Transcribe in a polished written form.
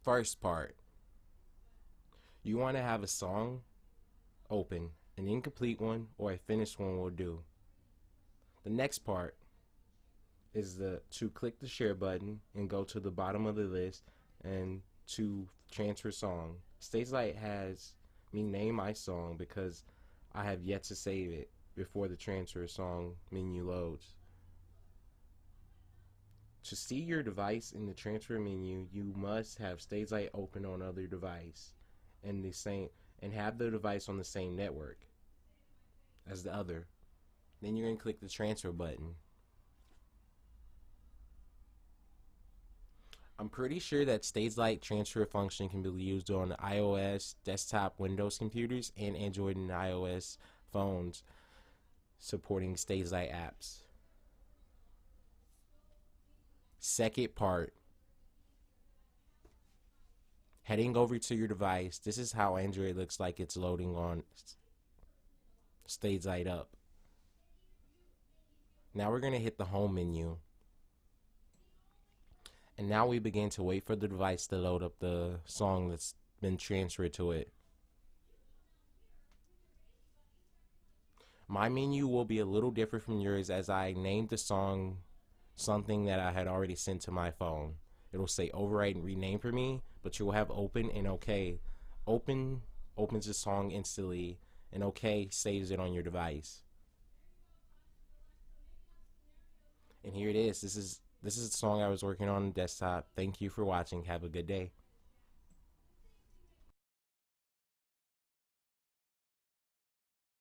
First part, you want to have a song open, an incomplete one or a finished one will do. The next part is to click the share button and go to the bottom of the list and to transfer song. Stagelight has me name my song because I have yet to save it before the transfer song menu loads. To see your device in the transfer menu, you must have Stagelight open on other device and have the device on the same network as the other. Then you're going to click the transfer button. I'm pretty sure that Stagelight transfer function can be used on iOS, desktop, Windows computers, and Android and iOS phones supporting Stagelight apps. Second part, heading over to your device. This is how Android looks like it's loading on Stagelight up. Now we're going to hit the home menu. And now we begin to wait for the device to load up the song that's been transferred to it. My menu will be a little different from yours as I named the song something that I had already sent to my phone. It'll say overwrite and rename for me, but you will have open and OK. Open opens the song instantly, and OK saves it on your device. And here it is. This is the song I was working on desktop. Thank you for watching. Have a good day.